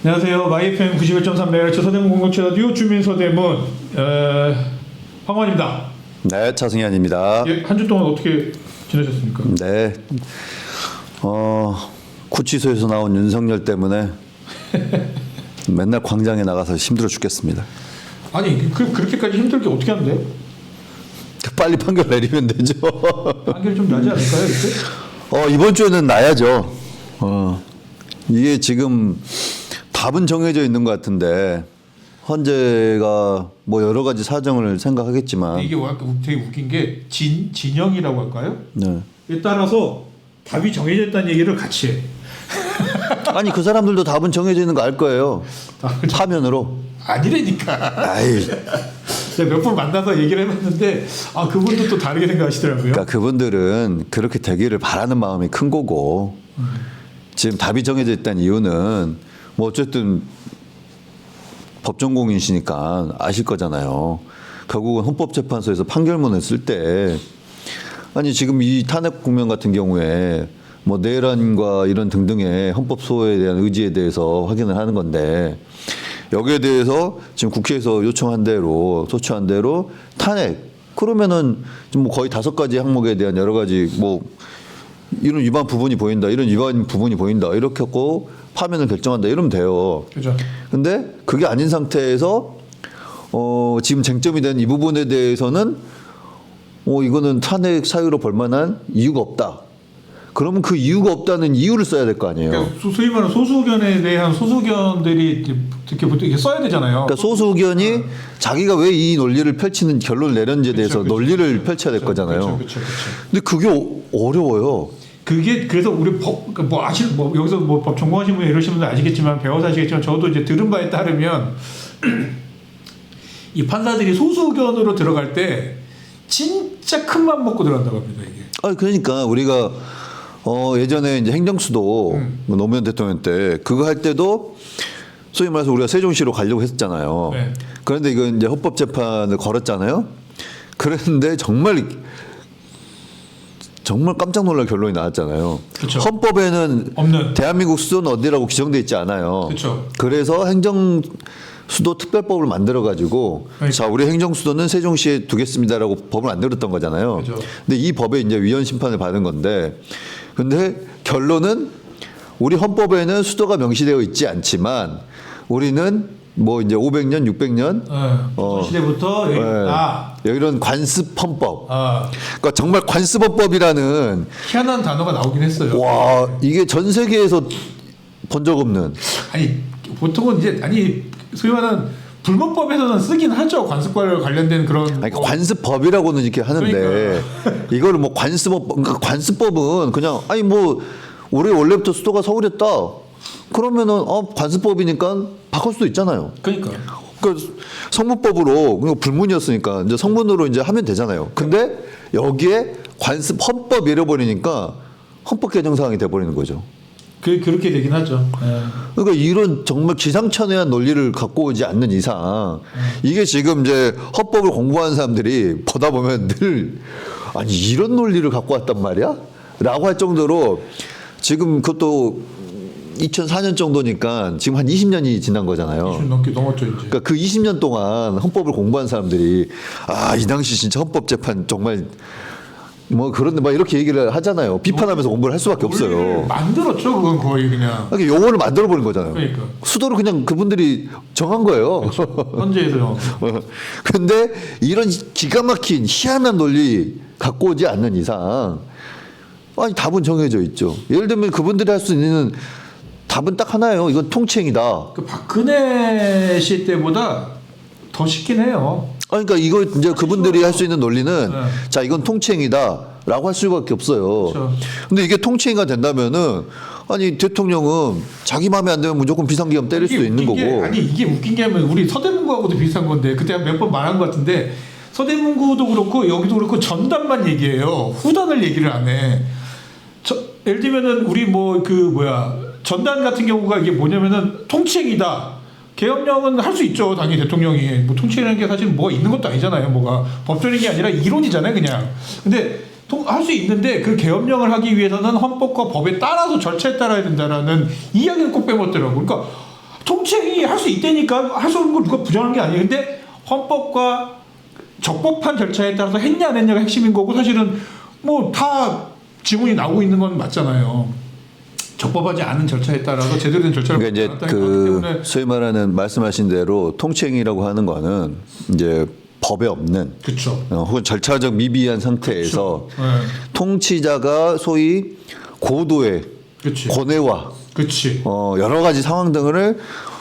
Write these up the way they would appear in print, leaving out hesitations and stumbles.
안녕하세요. 마이FM 91.3MHz 서대문 공동체 라디오 주민 서대문 황원입니다. 네, 차승현입니다. 예, 한 주 동안 어떻게 지내셨습니까? 네, 구치소에서 나온 윤석열 때문에 맨날 광장에 나가서 힘들어 죽겠습니다. 아니 그렇게까지 힘들게 어떻게 하는데요? 빨리 판결 내리면 되죠. 판결 좀 나지 않을까요, 이때? 이번 주에는 나야죠. 이게 지금 답은 정해져 있는 것 같은데 헌재가 뭐 여러 가지 사정을 생각하겠지만 이게 되게 웃긴 게 진영이라고 할까요? 네. 에 따라서 답이 정해져 있다는 얘기를 같이 해. 아니 그 사람들도 답은 정해져 있는 거 알 거예요. 화면으로. 아니라니까. 아이. 제가 몇 분 만나서 얘기를 해봤는데 그분도 또 다르게 생각하시더라고요. 그러니까 그분들은 그렇게 되기를 바라는 마음이 큰 거고 지금 답이 정해져 있다는 이유는 뭐 어쨌든 법전공이시니까 아실 거잖아요. 결국은 헌법재판소에서 판결문을 쓸 때 아니 지금 이 탄핵 국면 같은 경우에 뭐 내란과 이런 등등의 헌법 소호에 대한 의지에 대해서 확인을 하는 건데 여기에 대해서 지금 국회에서 요청한 대로 소추한 대로 탄핵 그러면은 뭐 거의 5가지 항목에 대한 여러 가지 뭐 이런 위반 부분이 보인다 이런 위반 부분이 보인다 이렇게 하고 파면을 결정한다 이러면 돼요. 그죠. 근데 그게 아닌 상태에서 지금 쟁점이 된 이 부분에 대해서는 이거는 탄핵 사유로 볼 만한 이유가 없다. 그러면 그 이유가 없다는 이유를 써야 될 거 아니에요. 그러니까 소위 말하는 소수 의견에 대한 소수 의견들이 이렇게 써야 되잖아요. 그러니까 소수 의견이 자기가 왜 이 논리를 펼치는 결론을 내렸는지에 대해서 논리를 펼쳐야 될 거잖아요. 그렇죠. 근데 그게 어려워요. 그게 그래서 우리 여기서 법 전공하신 분 이러시는 분들 아시겠지만 배워서 아시겠지만 저도 이제 들은 바에 따르면 이 판사들이 소수 의견으로 들어갈 때 진짜 큰 맘 먹고 들어간다고 합니다 이게. 그러니까 우리가 예전에 이제 행정수도 노무현 대통령 때 그거 할 때도 소위 말해서 우리가 세종시로 가려고 했잖아요. 네. 그런데 이거 이제 헌법재판을 걸었잖아요. 그런데 정말 깜짝 놀랄 결론이 나왔잖아요. 그쵸. 헌법에는 없는. 대한민국 수도는 어디라고 규정돼 있지 않아요. 그쵸. 그래서 행정수도 특별법을 만들어 가지고 자 우리 행정수도는 세종시에 두겠습니다라고 법을 만들었던 거잖아요. 그쵸. 근데 이 법에 이제 위헌 심판을 받은 건데 근데 결론은 우리 헌법에는 수도가 명시되어 있지 않지만 우리는 뭐 이제 500년, 600년 시대부터 이런 관습 헌법. 아, 그러니까 정말 관습 헌법이라는 희한한 단어가 나오긴 했어요. 와 이게 전 세계에서 본 적 없는. 아니 보통은 이제 소위 말하는 불문법에서는 쓰긴 하죠. 관습과 관련된 그런. 아니, 그러니까 관습법이라고는 이렇게 하는데 그러니까. 이거를 뭐 관습법, 그러니까 관습법은 그냥 아니 뭐 우리 원래부터 수도가 서울이었다. 그러면은 관습법이니까 바꿀 수도 있잖아요. 그러니까. 그러니까 성문법으로 그러니까 불문이었으니까 이제 성문으로 이제 하면 되잖아요. 근데 여기에 관습 헌법 잃어버리니까 헌법 개정 사항이 돼버리는 거죠. 그렇게 되긴 하죠. 네. 그러니까 이런 정말 기상천외한 논리를 갖고 오지 않는 이상 이게 지금 이제 헌법을 공부하는 사람들이 보다 보면 늘 아니 이런 논리를 갖고 왔단 말이야? 라고 할 정도로 지금 그것도 2004년 정도니까 지금 한 20년이 지난 거잖아요. 20 넘게 넘었죠 이제. 그러니까 그 20년 동안 헌법을 공부한 사람들이 이 당시 진짜 헌법재판 정말 뭐 그런데 막 이렇게 얘기를 하잖아요. 비판하면서 공부를 할 수밖에 없어요. 만들었죠 그건 거의 그냥. 그러니까 용어를 만들어 버린 거잖아요. 그러니까. 수도를 그냥 그분들이 정한 거예요. 헌재에서. 근데 이런 기가 막힌 희한한 논리 갖고 오지 않는 이상 답은 정해져 있죠. 예를 들면 그분들이 할 수 있는 답은 딱 하나예요. 이건 통칭이다. 그 박근혜 씨 때보다 더 쉽긴 해요. 그러니까 이거 이제 그분들이 할 수 있는 논리는 네. 자 이건 통칭이다라고 할 수밖에 없어요. 그렇죠. 근데 이게 통칭이가 된다면은 대통령은 자기 마음에 안 들면 무조건 비상계엄 때릴 수도 있는 거고. 이게 웃긴 게 하면 우리 서대문구하고도 비슷한 건데 그때 몇 번 말한 것 같은데 서대문구도 그렇고 여기도 그렇고 전단만 얘기해요. 후단을 얘기를 안 해. 예를 들면은 우리 전단 같은 경우가 이게 뭐냐면은 통칭이다. 계엄령은 할 수 있죠. 당연히 대통령이. 뭐 통칭이라는 게 사실 뭐가 있는 것도 아니잖아요. 뭐가 법적인 게 아니라 이론이잖아요. 그냥. 근데 할 수 있는데 그 계엄령을 하기 위해서는 헌법과 법에 따라서 절차에 따라야 된다라는 이야기를 꼭 빼먹더라고. 그러니까 통치행위 할 수 있다니까 할 수 없는 걸 누가 부정하는 게 아니에요. 근데 헌법과 적법한 절차에 따라서 했냐 안 했냐가 핵심인 거고 사실은 뭐 다 지문이 나오고 있는 건 맞잖아요. 적법하지 않은 절차에 따라서 제대로 된 절차를 그러니까 이제 받았다는 거기 때문에 소위 말하는 말씀하신 대로 통치행위라고 하는 거는 이제 법에 없는 그렇죠. 혹은 절차적 미비한 상태에서 그렇죠. 네. 통치자가 소위 고도의 그치. 고뇌와 그치. 여러 가지 상황 등을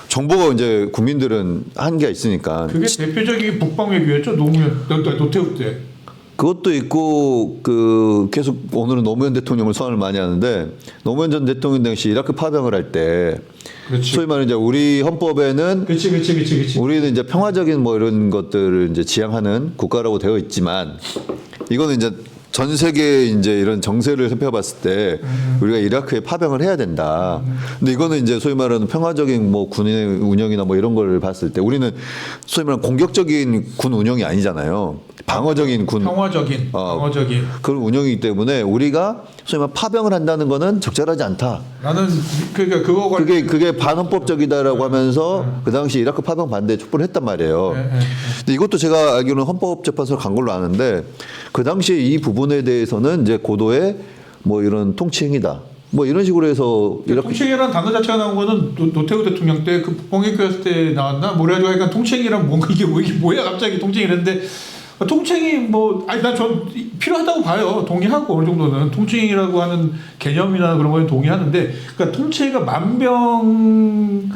정보가 이제 국민들은 한계가 있으니까 그게 대표적인 북방 외교였죠. 노태우 때. 그것도 있고 계속 오늘은 노무현 대통령을 소환을 많이 하는데 노무현 전 대통령 당시 이라크 파병을 할 때 그렇지. 소위 말하는 이제 우리 헌법에는 그치. 우리는 이제 평화적인 뭐 이런 것들을 이제 지향하는 국가라고 되어 있지만 이거는 이제 전 세계 이제 이런 정세를 살펴봤을 때 우리가 이라크에 파병을 해야 된다. 근데 이거는 이제 소위 말하는 평화적인 뭐 군의 운영이나 뭐 이런 걸 봤을 때 우리는 소위 말하는 공격적인 군 운영이 아니잖아요. 방어적인 군 방어적인 그런 운영이기 때문에 우리가 소위 말하는 파병을 한다는 거는 적절하지 않다. 나는 그러니까 그거 그게 반헌법적이다라고 하면서 그 당시 이라크 파병 반대에 촉구를 했단 말이에요. 근데 이것도 제가 알기로는 헌법재판소를 간 걸로 아는데 그 당시에 이 부분에 대해서는 이제 고도의 뭐 이런 통치행위다. 뭐 이런 식으로 해서 이라크 통치행위라는 단어 자체가 나온 거는 노태우 대통령 때 그 북방외교였을 때 나왔나 뭐래가지고 하여간 통치행위란 뭔가 이게 뭐야 갑자기 통치행위랬는데 통치행위 뭐 아니 전 필요하다고 봐요. 동의하고 어느 정도는 통치행위라고 하는 개념이나 그런 거에 동의하는데 그러니까 통치가 만병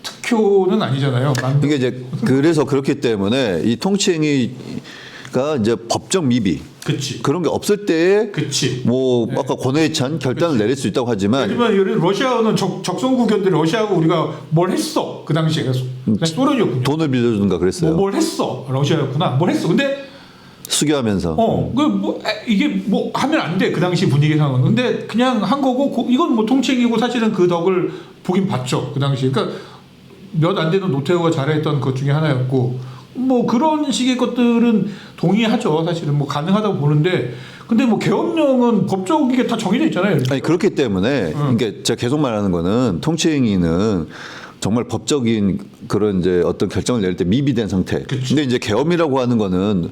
특효는 아니잖아요. 이게 이제 그래서 그렇기 때문에 이 통치행위가 이제 법적 미비 그치. 그런 게 없을 때에 그치. 뭐 아까 권해에 찬 결단을 내릴 수 있다고 하지만 하지만 러시아는 적성국연대 러시아하고 우리가 뭘 했어 그 당시에 소련이었군요. 돈을 빌려주는가 그랬어요. 뭘 했어 러시아였구나. 뭘 했어. 근데 수교하면서 이게 뭐 하면 안 돼 그 당시 분위기상은. 근데 그냥 한 거고 이건 뭐 통치행위고 사실은 그 덕을 보긴 봤죠 그 당시. 그러니까 몇 안 되는 노태우가 잘했던 것 중에 하나였고. 뭐 그런 식의 것들은 동의하죠. 사실은 뭐 가능하다고 보는데 근데 뭐 계엄령은 법적 이게 다 정해져 있잖아요. 아니 그렇기 때문에 그러니까 제가 계속 말하는 거는 통치행위는 정말 법적인 그런 이제 어떤 결정을 내릴 때 미비된 상태. 그치. 근데 이제 계엄이라고 하는 거는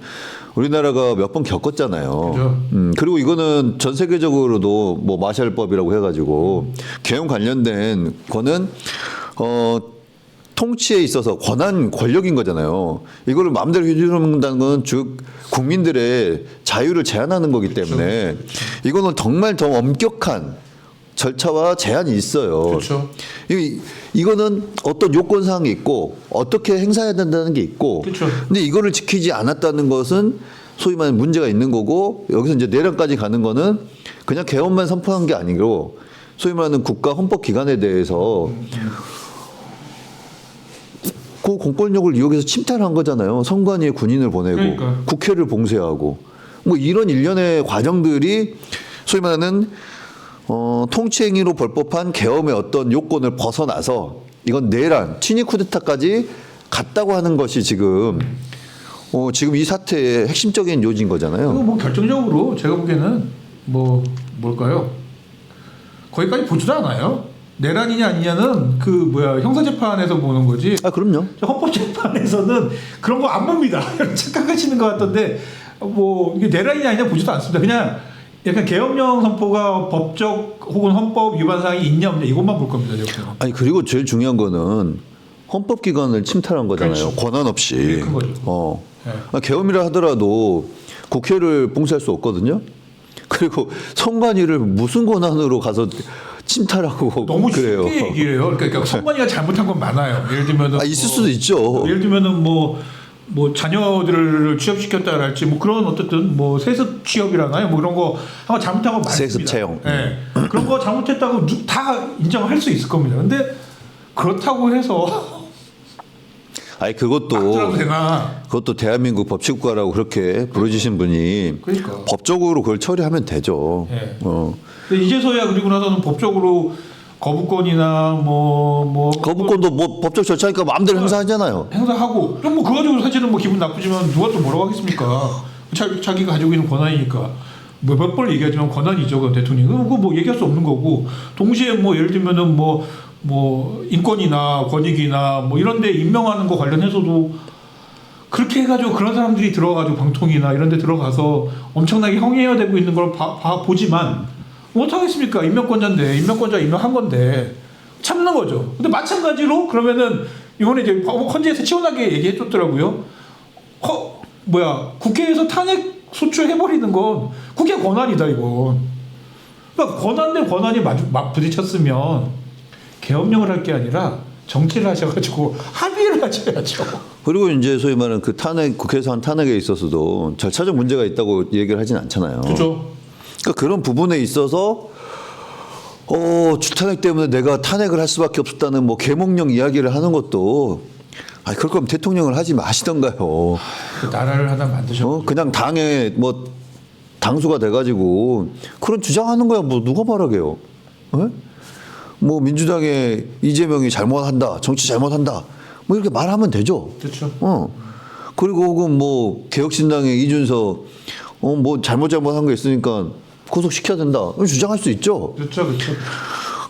우리나라가 몇 번 겪었잖아요. 그죠. 그리고 이거는 전 세계적으로도 뭐 마샬법이라고 해가지고 계엄 관련된 거는 통치에 있어서 권력인 거잖아요. 이거를 마음대로 휘두른다는 건 즉 국민들의 자유를 제한하는 거기 때문에 이거는 정말 더 엄격한 절차와 제한이 있어요. 그렇죠. 이거는 어떤 요건 사항이 있고 어떻게 행사해야 된다는 게 있고. 그렇죠. 근데 이거를 지키지 않았다는 것은 소위 말하는 문제가 있는 거고 여기서 이제 내란까지 가는 거는 그냥 계엄만 선포한 게 아니고 소위 말하는 국가 헌법 기관에 대해서 그 공권력을 이용해서 침탈한 거잖아요. 선관위에 군인을 보내고 그러니까. 국회를 봉쇄하고 뭐 이런 일련의 과정들이 소위 말하는 통치행위로 벌법한 계엄의 어떤 요건을 벗어나서 이건 내란, 친위 쿠데타까지 갔다고 하는 것이 지금 지금 이 사태의 핵심적인 요지인 거잖아요. 그리고 뭐 결정적으로 제가 보기에는 뭐 뭘까요? 거기까지 보지도 않아요. 내란이냐 아니냐는 형사재판에서 보는 거지. 아 그럼요. 헌법재판에서는 그런 거 안 봅니다. 착각하시는 것 같던데 뭐 이게 내란이냐 아니냐 보지도 않습니다. 그냥 약간 계엄령 선포가 법적 혹은 헌법 위반 사항이 있냐 없냐 이것만 볼 겁니다. 제가. 아니 그리고 제일 중요한 거는 헌법기관을 침탈한 거잖아요. 그렇죠. 권한 없이. 그게 큰 거죠. 네. 계엄이라 하더라도 국회를 봉쇄할 수 없거든요. 그리고 선관위를 무슨 권한으로 가서 침탈하고 너무 그래요. 쉽게 얘기를 해요. 그러니까 선관위가 잘못한 건 많아요. 예를 들면은 있을 수도 있죠. 예를 들면은 뭐 자녀들을 취업시켰다랄지 뭐 그런 어쨌든 뭐 세습 취업이라나요? 뭐 이런 거 한번 잘못한 거 많습니다. 세습 채용. 네. 그런 거 잘못했다고 다 인정할 수 있을 겁니다. 근데 그렇다고 해서 아니 그것도 되나? 그것도 대한민국 법치국가라고 그렇게 부르짖으신 분이 그러니까. 법적으로 그걸 처리하면 되죠. 네. 근데 이제서야 그리고 나서는 법적으로 거부권이나 거부권도 뭐 법적 절차니까 마음대로 행사하잖아요. 행사하고 좀 뭐 그거 가지고 사실은 뭐 기분 나쁘지만 누가 또 뭐라고 하겠습니까? 자기가 가지고 있는 권한이니까 몇 번 얘기하지만 권한이죠, 그 대통령. 그거 뭐 얘기할 수 없는 거고 동시에 뭐 예를 들면은 뭐 뭐 인권이나 권익이나 뭐 이런 데 임명하는 거 관련해서도 그렇게 해가지고 그런 사람들이 들어가지고 방통이나 이런 데 들어가서 엄청나게 형해되고 있는 걸 보지만 못하겠습니까? 임명권자인데 임명권자 임명한 건데 참는 거죠. 근데 마찬가지로 그러면은 이번에 이제 헌재에서 시원하게 얘기해 줬더라고요. 국회에서 탄핵 소추해버리는 건 국회 권한이다 이건. 그러니까 권한 대 권한이 막 부딪혔으면 계엄령을 할 게 아니라 정치를 하셔가지고 합의를 하셔야죠. 그리고 이제 소위 말하는 그 탄핵, 국회에서 한 탄핵에 있어서도 절차적 문제가 있다고 얘기를 하진 않잖아요. 그렇죠. 그러니까 그런 부분에 있어서 주탄핵 때문에 내가 탄핵을 할 수밖에 없었다는 뭐 계몽령 이야기를 하는 것도 그럴 거면 대통령을 하지 마시던가요. 그 나라를 하나 만드셨고 그냥 당에 뭐 당수가 돼가지고 그런 주장하는 거야 뭐 누가 말하게요. 예? 뭐 민주당의 이재명이 잘못한다, 정치 잘못한다, 뭐 이렇게 말하면 되죠. 그렇죠. 그리고 혹은 뭐 개혁신당의 이준석 뭐 잘못한 거 있으니까 구속시켜야 된다, 주장할 수 있죠. 그렇죠, 그렇죠.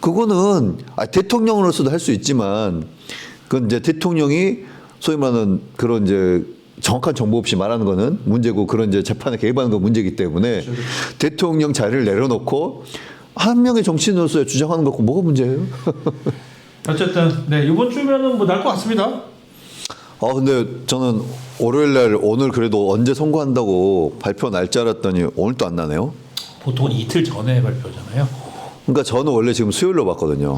그거는 대통령으로서도 할 수 있지만 그건 이제 대통령이 소위 말하는 그런 이제 정확한 정보 없이 말하는 거는 문제고 그런 이제 재판에 개입하는 건 문제이기 때문에 그렇죠. 대통령 자리를 내려놓고 한 명의 정치인으로서 주장하는 거 뭐가 문제예요? 어쨌든 네 이번 주면은 뭐 날 것 같습니다. 근데 저는 월요일 날 오늘 그래도 언제 선고한다고 발표 날짜 알았더니 오늘 또 안 나네요. 보통은 이틀 전에 발표잖아요. 그러니까 저는 원래 지금 수요일로 봤거든요.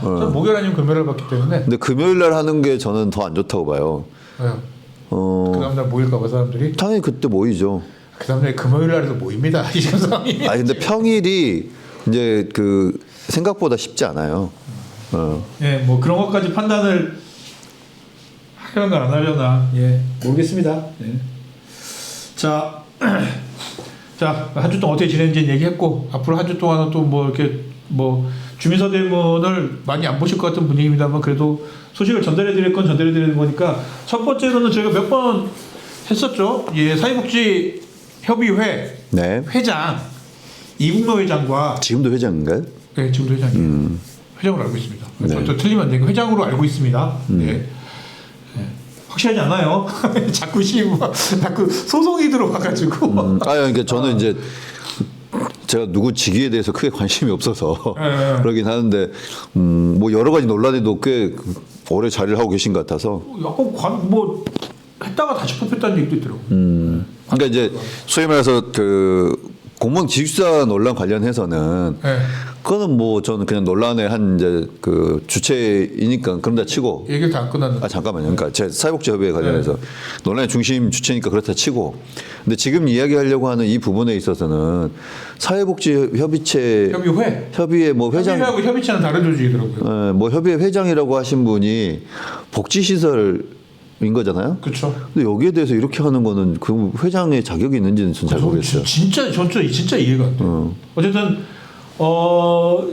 저는 목요일 아니면 금요일을 봤기 때문에. 근데 금요일 날 하는 게 저는 더 안 좋다고 봐요. 그 다음날 모일까 봐 사람들이. 당연히 그때 모이죠. 그 다음날 금요일 날에도 모입니다. 이 상황이. 근데 평일이 이제 그 생각보다 쉽지 않아요. 예, 뭐 그런 것까지 판단을 하려나 안 하려나, 모르겠습니다. 예. 자, 한 주 동안 어떻게 지냈는지 얘기했고 앞으로 한 주 동안은 또 뭐 이렇게 뭐 주민서대문을 많이 안 보실 것 같은 분위기입니다만 그래도 소식을 전달해드릴 건 전달해드리는 거니까 첫 번째로는 저희가 몇 번 했었죠. 사회복지협의회 네. 회장 이국노 회장과 지금도 회장인가요? 네, 지금도 회장이에요. 회장으로 알고 있습니다. 네. 저 틀리면 안 되고 회장으로 알고 있습니다. 네. 확실하지 않아요. 자꾸 소송이 들어와가지고. 그러니까 저는 이제 제가 누구 직위에 대해서 크게 관심이 없어서 그러긴 하는데 뭐 여러 가지 논란에도 꽤 오래 자리를 하고 계신 것 같아서. 약간 했다가 다시 뽑혔다는 얘기도 있더라고요. 그러니까 이제 소위 말해서 그 공무원 기숙사 논란 관련해서는 그거는 뭐 저는 그냥 논란의 한 이제 그 주체이니까 그런다 치고 얘기를 다 안 끝났는데. 잠깐만요. 그러니까 제 사회복지협의회 관련해서 논란의 중심 주체니까 그렇다 치고, 근데 지금 이야기하려고 하는 이 부분에 있어서는 협의회 뭐 회장, 협의회하고 협의체는 다른 조직이더라고요. 뭐 협의회 회장이라고 하신 분이 복지시설 인 거잖아요. 그렇죠. 근데 여기에 대해서 이렇게 하는 거는 그 회장의 자격이 있는지는 전 잘 모르겠어요. 진짜 이해가 안 돼요. 어쨌든 고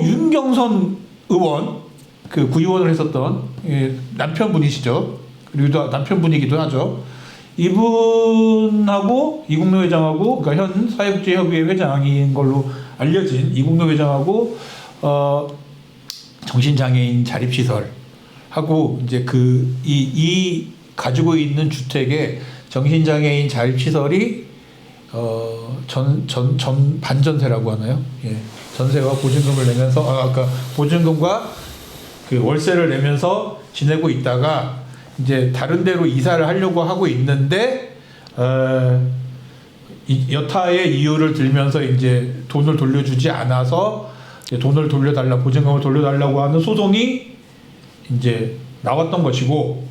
윤경선 의원 그 구의원을 했었던 남편분이시죠. 그리고 남편분이기도 하죠. 이분하고 이국노 회장하고 그러니까 현 사회복지협의회 회장인 걸로 알려진 이국노 회장하고 정신장애인 자립시설 하고 이제 이 가지고 있는 주택에 정신장애인 자립시설이 반전세라고 하나요? 전세와 보증금을 내면서 아까 보증금과 그 월세를 내면서 지내고 있다가 이제 다른 데로 이사를 하려고 하고 있는데 여타의 이유를 들면서 이제 돈을 돌려주지 않아서 돈을 돌려달라 보증금을 돌려달라고 하는 소송이 이제 나왔던 것이고,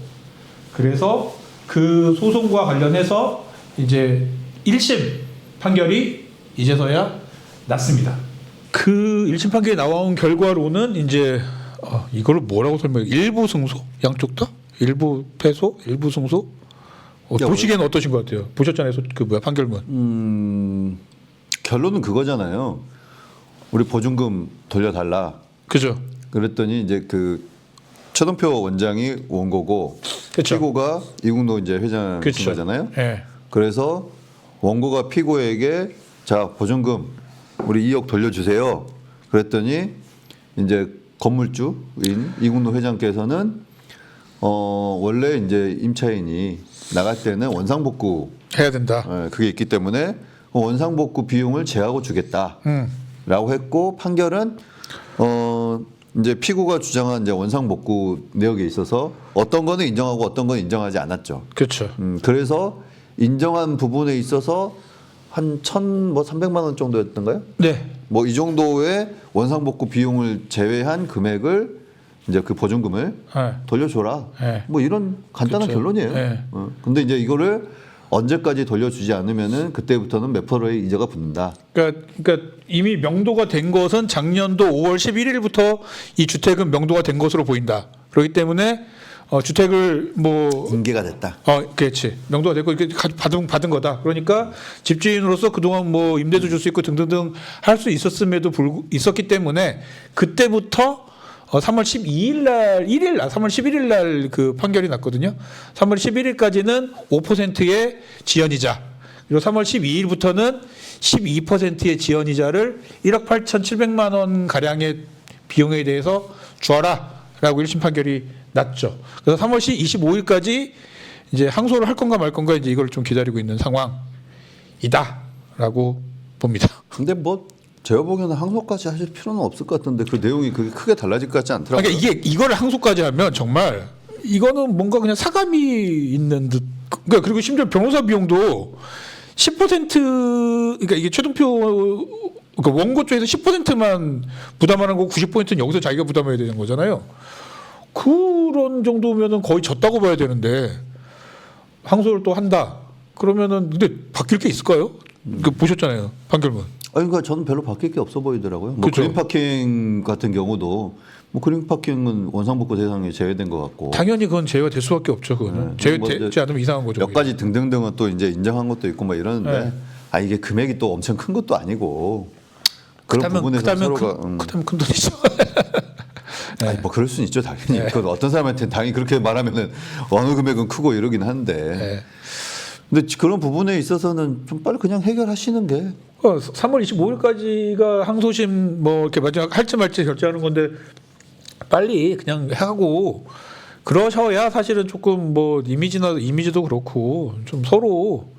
그래서 그 소송과 관련해서 이제 1심 판결이 이제서야 났습니다. 그 1심 판결이 나온 결과로는 이제 이거를 뭐라고 설명해? 일부 승소? 양쪽 다? 일부 패소? 일부 승소? 보시기에는 어떠신 것 같아요? 보셨잖아요, 판결문. 결론은 그거잖아요. 우리 보증금 돌려달라. 그죠? 그랬더니 이제 그 최동표 원장이 원고고 그쵸. 피고가 이국노 이제 회장인 거잖아요. 네. 그래서 원고가 피고에게 자 보증금 우리 2억 돌려주세요. 그랬더니 이제 건물주인 이국노 회장께서는 원래 이제 임차인이 나갈 때는 원상복구 해야 된다. 그게 있기 때문에 원상복구 비용을 제하고 주겠다라고 했고 판결은 이제 피고가 주장한 이제 원상복구 내역에 있어서 어떤 거는 인정하고 어떤 건 인정하지 않았죠. 그렇죠. 그래서 인정한 부분에 있어서 한 300만 원 정도였던가요? 네. 뭐 이 정도의 원상복구 비용을 제외한 금액을 이제 그 보증금을 네. 돌려줘라. 네. 뭐 이런 간단한 그렇죠. 결론이에요. 네. 근데 이제 이거를 언제까지 돌려주지 않으면은 그때부터는 몇 프로의 이자가 붙는다. 그러니까 이미 명도가 된 것은 작년도 5월 11일부터 이 주택은 명도가 된 것으로 보인다. 그렇기 때문에 주택을 뭐 인계가 됐다. 그렇지. 명도가 됐고 이렇게 받은 거다. 그러니까 집주인으로서 그동안 뭐 임대도 줄 수 있고 등등등 할 수 있었기 때문에 그때부터 3월 12일 날 3월 11일 날 그 판결이 났거든요. 3월 11일까지는 5%의 지연이자. 그리고 3월 12일부터는 12%의 지연이자를 1억 8,700만 원 가량의 비용에 대해서 주어라라고 1심 판결이 났죠. 그래서 3월 25일까지 이제 항소를 할 건가 말 건가 이제 이걸 좀 기다리고 있는 상황이다라고 봅니다. 근데 뭐 제가 보기에는 항소까지 하실 필요는 없을 것 같은데 그 내용이 그게 크게 달라질 것 같지 않더라고요. 그러니까 이걸 항소까지 하면 정말 이거는 뭔가 그냥 사감이 있는 듯. 그러니까 그리고 심지어 변호사 비용도 10% 그러니까 이게 최종표 그러니까 원고 쪽에서 10%만 부담하는 거고 90%는 여기서 자기가 부담해야 되는 거잖아요. 그런 정도면은 거의 졌다고 봐야 되는데 항소를 또 한다. 그러면은 근데 바뀔 게 있을까요? 그 보셨잖아요 판결문. 그러니까 저는 별로 바뀔 게 없어 보이더라고요. 뭐 그렇죠. 그린파킹 같은 경우도 뭐 그린파킹은 원상복구 대상에 제외된 것 같고 당연히 그건 제외될 수밖에 없죠. 그거는 제외되지 않으면 이상한 거죠. 몇 가지 등등등은 또 이제 인정한 것도 있고 뭐 이러는데 이게 금액이 또 엄청 큰 것도 아니고 그런 부분에서 서로가 그다음에 큰 돈이죠. 아니 뭐 그럴 수는 있죠 당연히. 그건 어떤 사람한테는 당연히 그렇게 말하면은 어느 금액은 크고 이러긴 한데. 근데 그런 부분에 있어서는 좀 빨리 그냥 해결하시는 게 3월 25일까지가 항소심 뭐 이렇게 마지막 할지 말지 결정하는 건데 빨리 그냥 하고 그러셔야 사실은 조금 뭐 이미지도 그렇고 좀 서로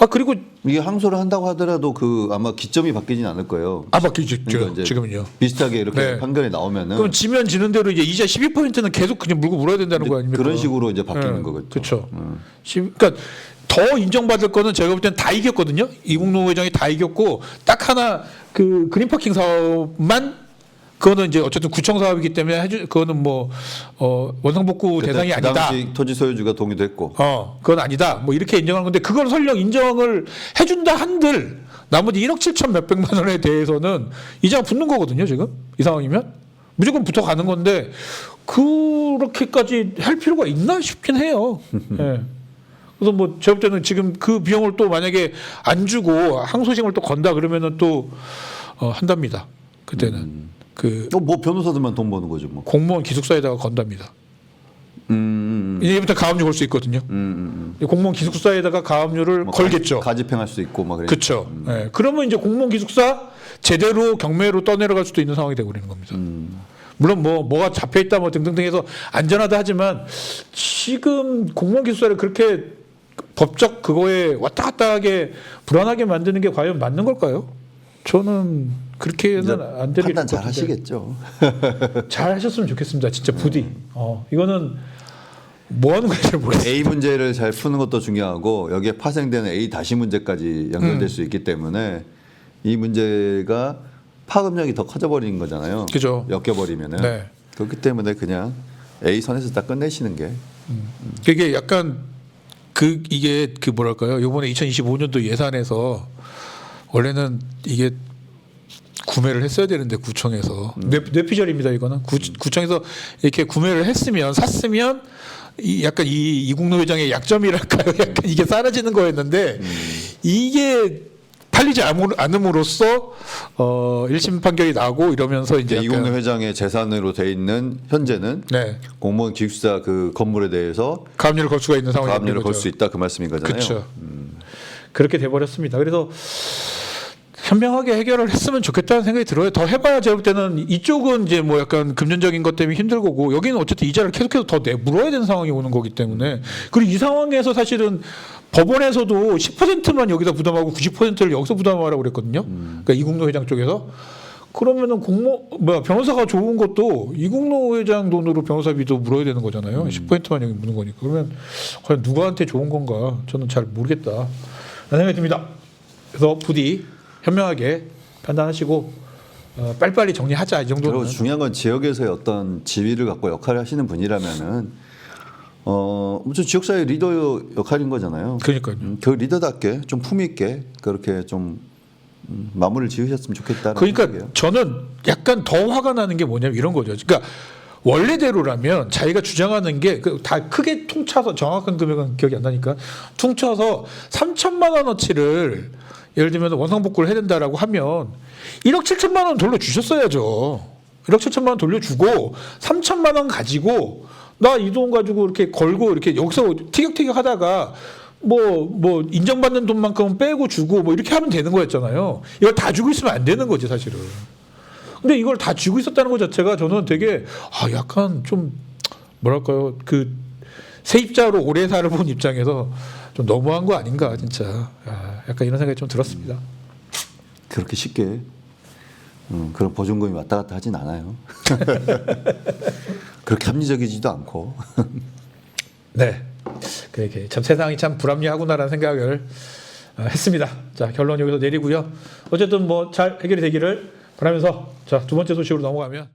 그리고 이게 항소를 한다고 하더라도 그 아마 기점이 바뀌진 않을 거예요. 바뀌죠. 그러니까 이제 지금은요. 비슷하게 이렇게 판결이 나오면은 그럼 지면 지는 대로 이제 이자 12%는 계속 그냥 물고 물어야 된다는 거 아닙니까? 그런 식으로 이제 바뀌는 거겠죠. 그렇죠. 그러니까 더 인정받을 거는 제가 볼 때는 다 이겼거든요. 이국노 회장이 다 이겼고 딱 하나 그 그린파킹 사업만 그거는 이제 어쨌든 구청 사업이기 때문에 그거는 뭐 원상복구 대상이 아니다. 당시 토지 소유주가 동의됐고. 그건 아니다. 뭐 이렇게 인정하는 건데 그걸 설령 인정을 해준다 한들 나머지 1억 7천 몇백만 원에 대해서는 이자가 붙는 거거든요. 지금 이 상황이면 무조건 붙어 가는 건데 그렇게까지 할 필요가 있나 싶긴 해요. 네. 그래서 뭐 제가 볼 때는 지금 그 비용을 또 만약에 안 주고 항소심을 또 건다 그러면은 또 한답니다. 그때는 뭐 변호사들만 돈 버는 거죠 뭐. 공무원 기숙사에다가 건답니다. 이제부터 가압류 걸 수 있거든요. 공무원 기숙사에다가 가압류를 뭐 걸겠죠. 가집행할 수 있고 막 그렇죠. 네. 그러면 이제 공무원 기숙사 제대로 경매로 떠내려갈 수도 있는 상황이 되고 있는 겁니다. 물론 뭐가 잡혀 있다 뭐 등등등해서 안전하다 하지만 지금 공무원 기숙사를 그렇게 법적 그거에 왔다 갔다 하게 불안하게 만드는 게 과연 맞는 걸까요? 저는 그렇게는 안 되게 판단 잘 하시겠죠. 잘 하셨으면 좋겠습니다. 진짜 부디. 이거는 뭐 하는 건지 모르겠어요. A 문제를 잘 푸는 것도 중요하고 여기에 파생되는 A 다시 문제까지 연결될 수 있기 때문에 이 문제가 파급력이 더 커져버리는 거잖아요. 그죠. 엮여버리면은. 네. 그렇기 때문에 그냥 A 선에서 딱 끝내시는 게. 그게 약간 이게 뭐랄까요? 이번에 2025년도 예산에서 원래는 이게 구매를 했어야 되는데 구청에서 뇌피셜입니다 이거는 구청에서 이렇게 구매를 했으면 샀으면 약간 이국노 회장의 약점이랄까요? 약간 이게 사라지는 거였는데 이게 팔리지 않음으로써 1심 판결이 나고 이러면서 이제 이국노 회장의 재산으로 돼 있는 현재는 공무원 기숙사 그 건물에 대해서 가압류를 걸 수가 있는 상황이 가압류를 걸 수 있다 그 말씀인 거잖아요. 그렇죠. 그렇게 돼 버렸습니다. 그래서 현명하게 해결을 했으면 좋겠다는 생각이 들어요. 더 해봐야 제가 볼 때는 이쪽은 이제 뭐 약간 금전적인 것 때문에 힘들 거고 여기는 어쨌든 이자를 계속해서 더 물어야 되는 상황이 오는 거기 때문에 그리고 이 상황에서 사실은 법원에서도 10%만 여기다 부담하고 90%를 여기서 부담하라고 그랬거든요. 그러니까 이국노 회장 쪽에서. 그러면은 변호사가 좋은 것도 이국노 회장 돈으로 변호사비도 물어야 되는 거잖아요. 10%만 여기 무는 거니까. 그러면 과연 누구한테 좋은 건가? 저는 잘 모르겠다. 라는 생각이 듭니다. 그래서 부디 현명하게 판단하시고 빨리빨리 정리하자 이 정도는. 그리고 중요한 건 지역에서의 어떤 지위를 갖고 역할을 하시는 분이라면은 무슨 지역사회 리더 역할인 거잖아요. 그러니까요. 그 리더답게 좀 품위 있게 그렇게 좀 마무리를 지으셨으면 좋겠다. 그러니까 저는 약간 더 화가 나는 게 뭐냐면 이런 거죠. 그러니까 원래대로라면 자기가 주장하는 게 다 크게 퉁쳐서 정확한 금액은 기억이 안 나니까 퉁쳐서 3천만 원어치를 예를 들면 원상복구를 해야 된다라고 하면 1억 7천만 원 돌려주셨어야죠. 1억 7천만 원 돌려주고 3천만 원 가지고 나 이 돈 가지고 이렇게 걸고 이렇게 여기서 티격태격 하다가 뭐 인정받는 돈만큼은 빼고 주고 뭐 이렇게 하면 되는 거였잖아요. 이걸 다 주고 있으면 안 되는 거지 사실은. 근데 이걸 다 쥐고 있었다는 것 자체가 저는 되게 약간 좀 뭐랄까요 그 세입자로 오래 살아본 입장에서 좀 너무한 거 아닌가 진짜 약간 이런 생각이 좀 들었습니다. 그렇게 쉽게 그런 보증금이 왔다 갔다 하진 않아요. 그렇게 합리적이지도 않고. 네, 그렇게 참 세상이 참 불합리하구나라는 생각을 했습니다. 자 결론 여기서 내리고요. 어쨌든 뭐 잘 해결이 되기를 바라면서 자 두 번째 소식으로 넘어가면.